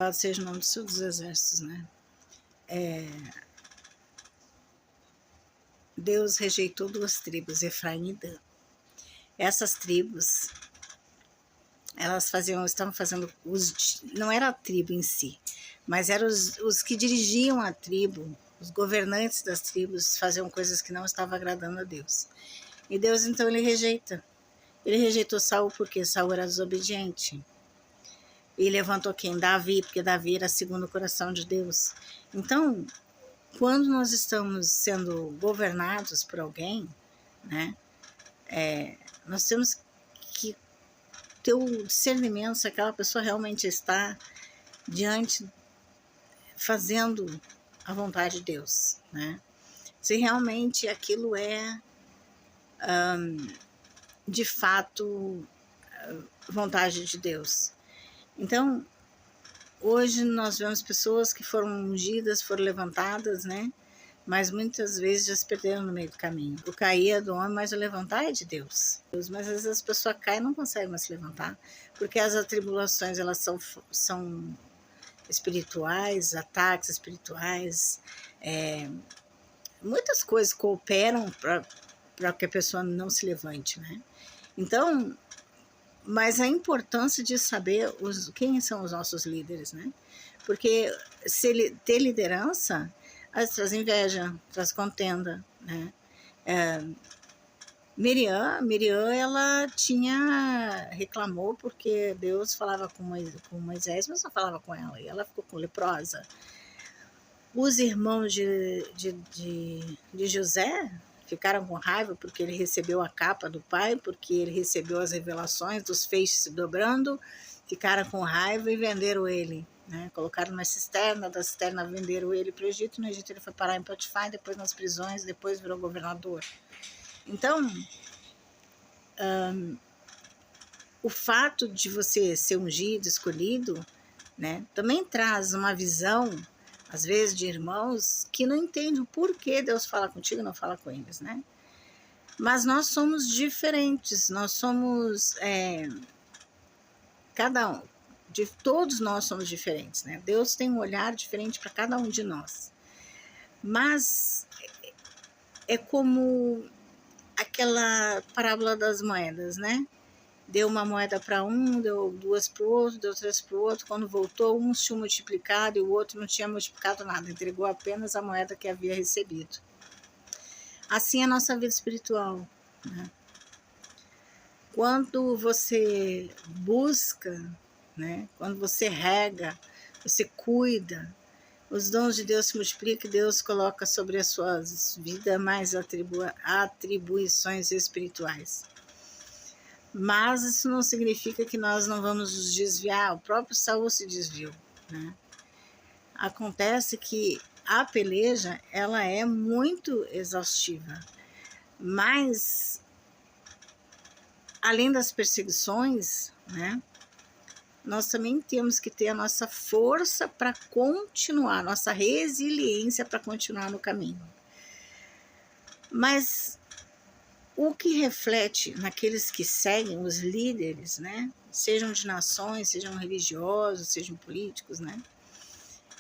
Louvado seja o nome do Senhor dos Exércitos, né? Deus rejeitou duas tribos, Efraim e Dan. Essas tribos, elas estavam fazendo uso não era a tribo em si, mas eram os que dirigiam a tribo, os governantes das tribos faziam coisas que não estavam agradando a Deus. E Deus, então, ele rejeita. Ele rejeitou Saul porque Saul era desobediente. E levantou quem? Davi, porque Davi era segundo o coração de Deus. Então, quando nós estamos sendo governados por alguém, né, nós temos que ter o discernimento se aquela pessoa realmente está fazendo a vontade de Deus, né? Se realmente aquilo é, de fato, vontade de Deus. Então, hoje nós vemos pessoas que foram ungidas, foram levantadas, né? Mas muitas vezes já se perderam no meio do caminho. O cair é do homem, mas o levantar é de Deus. Mas às vezes as pessoas caem e não conseguem mais se levantar, porque as atribulações, elas são espirituais, ataques espirituais, muitas coisas cooperam para que a pessoa não se levante, né? Então, mas a importância de saber quem são os nossos líderes, né? Porque ter liderança traz inveja, traz contenda, né? Miriam, ela reclamou porque Deus falava com Moisés, mas não falava com ela, e ela ficou com leprosa. Os irmãos de José ficaram com raiva porque ele recebeu a capa do pai, porque ele recebeu as revelações dos feixes se dobrando, ficaram com raiva e venderam ele, né? Colocaram na cisterna, da cisterna venderam ele para o Egito, no Egito ele foi parar em Potifar, depois nas prisões, depois virou governador. Então, o fato de você ser ungido, escolhido, né, também traz uma visão, às vezes, de irmãos que não entendem o porquê Deus fala contigo e não fala com eles, né? Mas nós somos diferentes, nós somos, todos nós somos diferentes, né? Deus tem um olhar diferente para cada um de nós. Mas é como aquela parábola das moedas, né? Deu uma moeda para um, deu duas para o outro, deu três para o outro. Quando voltou, um tinha multiplicado e o outro não tinha multiplicado nada, entregou apenas a moeda que havia recebido. Assim é a nossa vida espiritual, né? Quando você busca, né? Quando você rega, você cuida, os dons de Deus se multiplicam e Deus coloca sobre as suas vidas mais atribuições espirituais. Mas isso não significa que nós não vamos nos desviar. O próprio Saul se desviou, né? Acontece que a peleja, ela é muito exaustiva, mas além das perseguições, né, nós também temos que ter a nossa força para continuar, nossa resiliência para continuar no caminho. Mas o que reflete naqueles que seguem os líderes, né, sejam de nações, sejam religiosos, sejam políticos, né,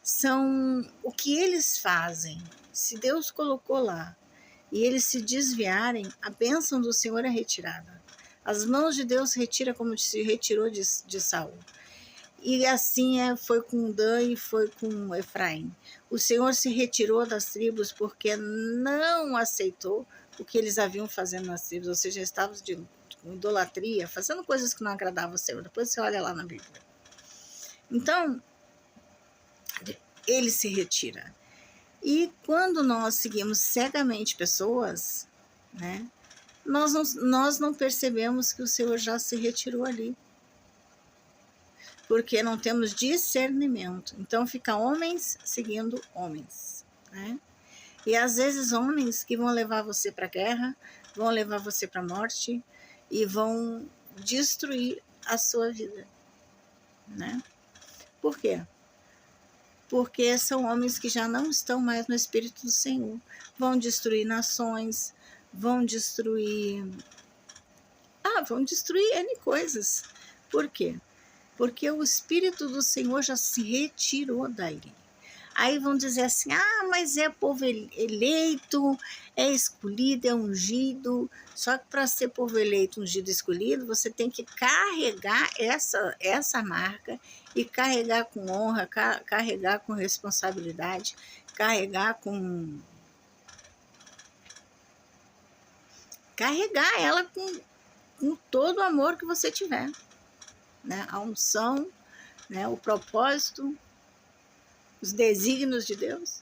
são o que eles fazem. Se Deus colocou lá e eles se desviarem, a bênção do Senhor é retirada. As mãos de Deus retira como se retirou de Saul. E assim foi com Dan e foi com Efraim. O Senhor se retirou das tribos porque não aceitou o que eles haviam fazendo nas tribos, ou seja, estavam com idolatria, fazendo coisas que não agradavam ao Senhor. Depois você olha lá na Bíblia. Então, ele se retira. E quando nós seguimos cegamente pessoas, né, nós não percebemos que o Senhor já se retirou ali, porque não temos discernimento. Então fica homens seguindo homens, né? E às vezes homens que vão levar você para a guerra, vão levar você para a morte e vão destruir a sua vida, né? Por quê? Porque são homens que já não estão mais no Espírito do Senhor. Vão destruir nações, vão destruir N coisas. Por quê? porque o Espírito do Senhor já se retirou dali. Aí vão dizer assim, mas é povo eleito, é escolhido, é ungido. Só que para ser povo eleito, ungido, escolhido, você tem que carregar essa marca e carregar com honra, carregar com responsabilidade, carregar ela com todo o amor que você tiver, né? A unção, né? O propósito, os desígnios de Deus.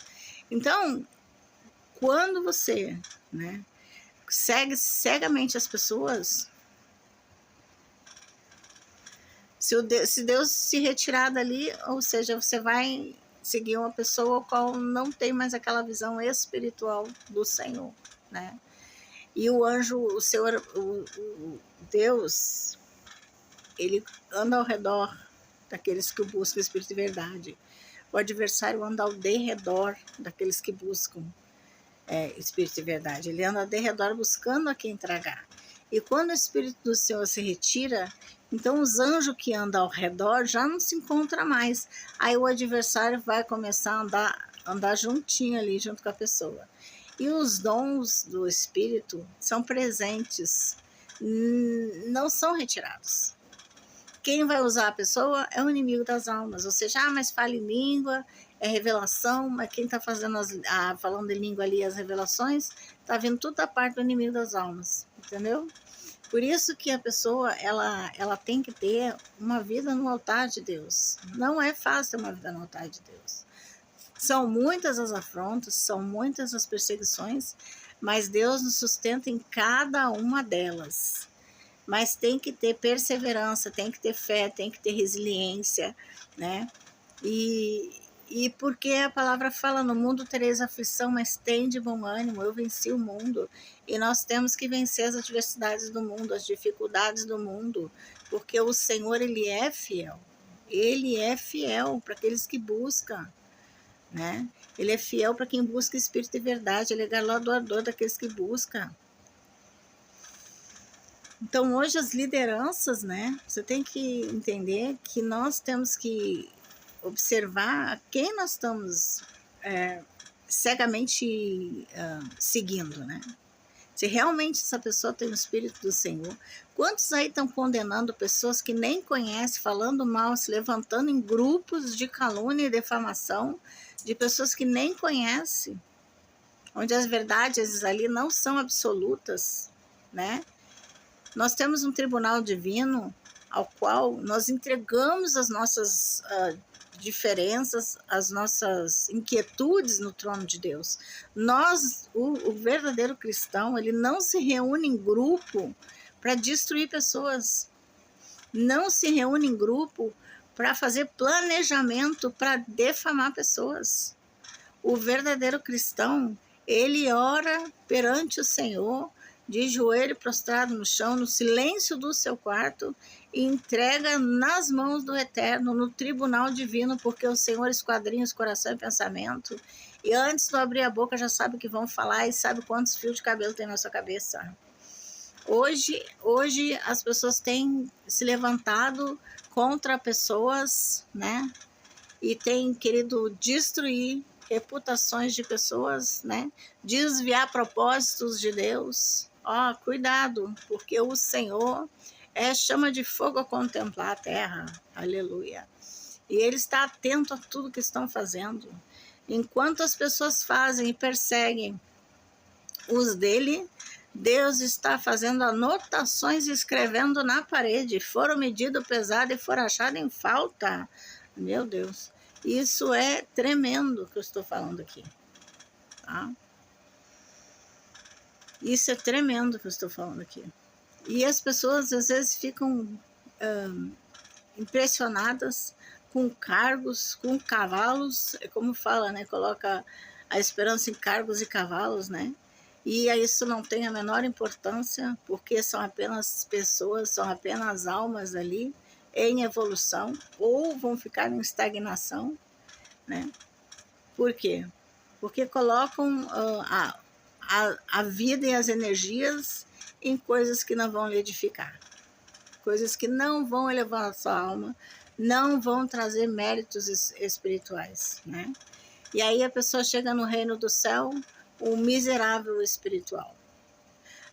Então, quando você, né, segue cegamente as pessoas, se Deus se retirar dali, ou seja, você vai seguir uma pessoa qual não tem mais aquela visão espiritual do Senhor, né? E o anjo, o Deus, ele anda ao redor daqueles que buscam o Espírito de verdade. O adversário anda ao derredor daqueles que buscam Espírito de verdade. Ele anda ao derredor buscando a quem tragar. E quando o Espírito do Senhor se retira, então os anjos que andam ao redor já não se encontram mais. Aí o adversário vai começar a andar juntinho ali, junto com a pessoa. E os dons do Espírito são presentes, não são retirados. Quem vai usar a pessoa é o inimigo das almas. Ou seja, mas fala em língua, é revelação, mas quem está fazendo falando em língua ali, as revelações, está vindo tudo da parte do inimigo das almas, entendeu? Por isso que a pessoa, ela tem que ter uma vida no altar de Deus. Não é fácil uma vida no altar de Deus. São muitas as afrontas, são muitas as perseguições, mas Deus nos sustenta em cada uma delas. Mas tem que ter perseverança, tem que ter fé, tem que ter resiliência, né? E porque a palavra fala, no mundo tereis aflição, mas tem de bom ânimo, eu venci o mundo. E nós temos que vencer as adversidades do mundo, as dificuldades do mundo, porque o Senhor, Ele é fiel. Ele é fiel para aqueles que buscam, né? Ele é fiel para quem busca espírito de verdade, ele é galardoador daqueles que buscam. Então, hoje as lideranças, né? Você tem que entender que nós temos que observar quem nós estamos cegamente seguindo, né? Se realmente essa pessoa tem o Espírito do Senhor. Quantos aí estão condenando pessoas que nem conhecem, falando mal, se levantando em grupos de calúnia e defamação, de pessoas que nem conhecem, onde as verdades ali não são absolutas, né? Nós temos um tribunal divino ao qual nós entregamos as nossas diferenças, as nossas inquietudes no trono de Deus. Nós, o verdadeiro cristão, ele não se reúne em grupo para destruir pessoas. Não se reúne em grupo para fazer planejamento para defamar pessoas. O verdadeiro cristão, ele ora perante o Senhor, de joelho prostrado no chão, no silêncio do seu quarto, e entrega nas mãos do Eterno, no tribunal divino, porque o Senhor esquadrinha os coração e pensamento, e antes de abrir a boca já sabe o que vão falar e sabe quantos fios de cabelo tem na sua cabeça. Hoje as pessoas têm se levantado contra pessoas, né? E têm querido destruir reputações de pessoas, né? Desviar propósitos de Deus. Cuidado, porque o Senhor chama de fogo a contemplar a terra. Aleluia. E Ele está atento a tudo que estão fazendo. Enquanto as pessoas fazem e perseguem os dele, Deus está fazendo anotações e escrevendo na parede. Foram medidos pesado e foram achados em falta. Meu Deus. Isso é tremendo que eu estou falando aqui. Tá? Isso é tremendo que eu estou falando aqui. E as pessoas às vezes ficam impressionadas com cargos, com cavalos, como fala, né? Coloca a esperança em cargos e cavalos, né? E isso não tem a menor importância, porque são apenas pessoas, são apenas almas ali em evolução, ou vão ficar em estagnação, né? Por quê? Porque colocam a vida e as energias em coisas que não vão lhe edificar, coisas que não vão elevar a sua alma, não vão trazer méritos espirituais, né? E aí a pessoa chega no reino do céu, o miserável espiritual.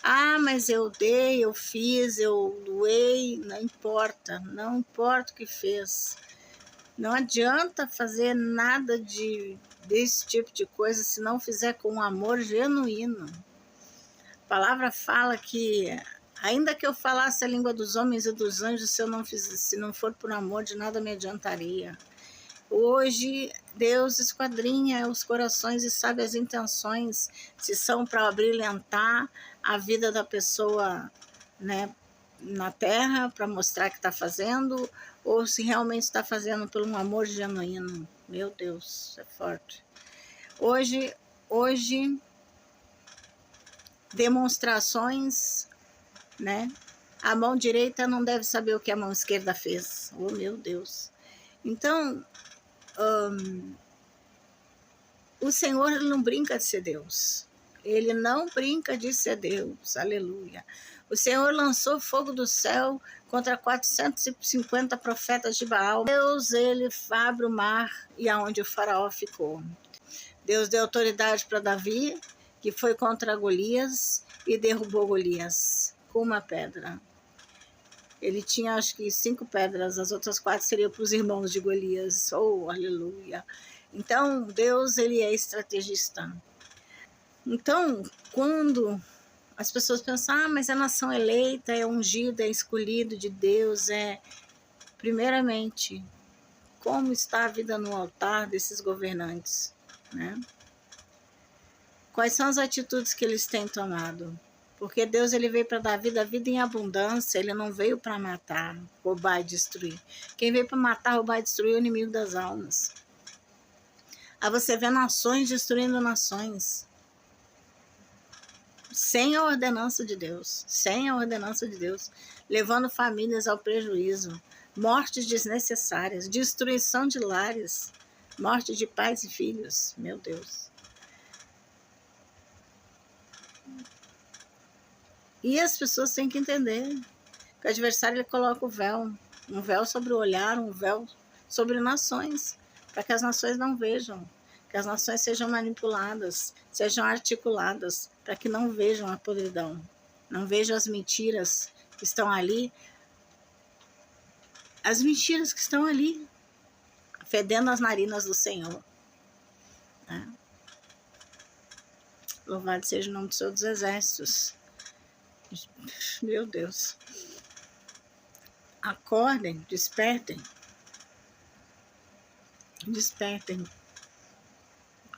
Ah, mas eu dei, eu fiz, eu doei, não importa, não importa o que fez. Não adianta fazer nada desse tipo de coisa se não fizer com um amor genuíno. A palavra fala que, ainda que eu falasse a língua dos homens e dos anjos, se não for por amor, de nada me adiantaria. Hoje, Deus esquadrinha os corações e sabe as intenções, se são para abrilhantar a vida da pessoa, né, na terra, para mostrar que está fazendo, ou se realmente está fazendo por um amor genuíno. Meu Deus, é forte. Hoje demonstrações, né? A mão direita não deve saber o que a mão esquerda fez. Oh, meu Deus. Então, o Senhor ele não brinca de ser Deus. Ele não brinca de ser Deus. Aleluia. O Senhor lançou fogo do céu contra 450 profetas de Baal. Deus, ele abre o mar e aonde o faraó ficou. Deus deu autoridade para Davi, que foi contra Golias e derrubou Golias com uma pedra. Ele tinha, acho que 5 pedras, as outras 4 seriam para os irmãos de Golias. Oh, aleluia. Então, Deus, ele é estrategista. Então, quando as pessoas pensam, ah, mas é nação eleita, é ungida, é escolhido de Deus, primeiramente, como está a vida no altar desses governantes, né? Quais são as atitudes que eles têm tomado? Porque Deus ele veio para dar vida em abundância, ele não veio para matar, roubar e destruir. Quem veio para matar, roubar e destruir é o inimigo das almas. Aí você vê nações destruindo nações, sem a ordenança de Deus, levando famílias ao prejuízo, mortes desnecessárias, destruição de lares, morte de pais e filhos, meu Deus. E as pessoas têm que entender que o adversário ele coloca um véu sobre o olhar, um véu sobre nações, para que as nações não vejam, que as nações sejam manipuladas, sejam articuladas, para que não vejam a podridão, não vejam as mentiras que estão ali, fedendo as narinas do Senhor. Né? Louvado seja o nome do Senhor dos Exércitos. Meu Deus. Acordem, despertem. Despertem.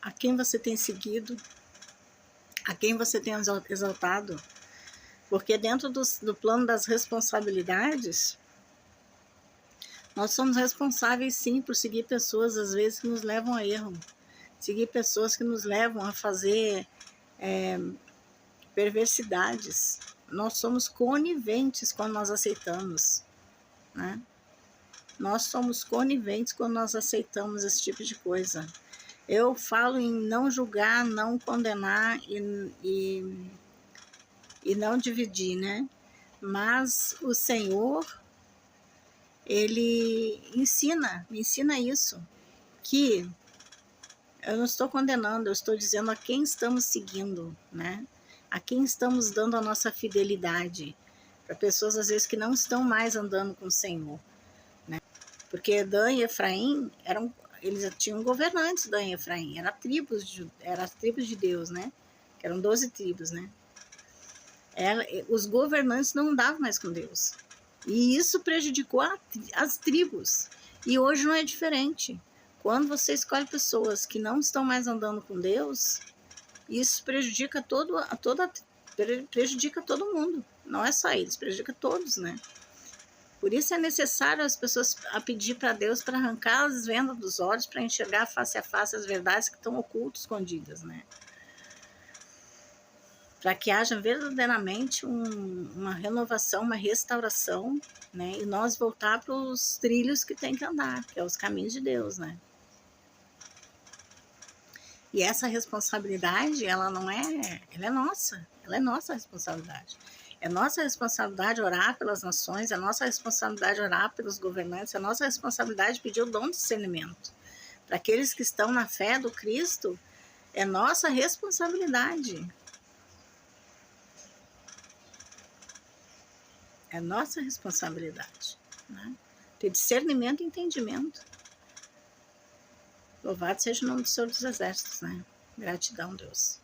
A quem você tem seguido? A quem você tem exaltado? Porque dentro do plano das responsabilidades, nós somos responsáveis sim por seguir pessoas às vezes que nos levam a erro. Seguir pessoas que nos levam a fazer perversidades. Nós somos coniventes quando nós aceitamos, né? Nós somos coniventes quando nós aceitamos esse tipo de coisa. Eu falo em não julgar, não condenar e não dividir, né? Mas o Senhor, ele me ensina isso, que eu não estou condenando, eu estou dizendo a quem estamos seguindo, né? A quem estamos dando a nossa fidelidade, para pessoas às vezes que não estão mais andando com o Senhor, né? Porque Dan e Efraim eles tinham governantes, Dan e Efraim, eram as tribos de Deus, né? Que eram 12 tribos, né? Os governantes não andavam mais com Deus. E isso prejudicou as tribos. E hoje não é diferente. Quando você escolhe pessoas que não estão mais andando com Deus, isso prejudica prejudica todo mundo. Não é só eles, prejudica todos, né? Por isso é necessário as pessoas pedir para Deus para arrancar as vendas dos olhos, para enxergar face a face as verdades que estão ocultas, escondidas, né? Para que haja verdadeiramente uma renovação, uma restauração, né? E nós voltar para os trilhos que tem que andar, que é os caminhos de Deus, né? E essa responsabilidade, ela é nossa responsabilidade. É nossa responsabilidade orar pelas nações, é nossa responsabilidade orar pelos governantes, é nossa responsabilidade pedir o dom de discernimento. Para aqueles que estão na fé do Cristo, é nossa responsabilidade. É nossa responsabilidade, né? Ter discernimento e entendimento. Louvado seja o nome do Senhor dos Exércitos, né? Gratidão, Deus.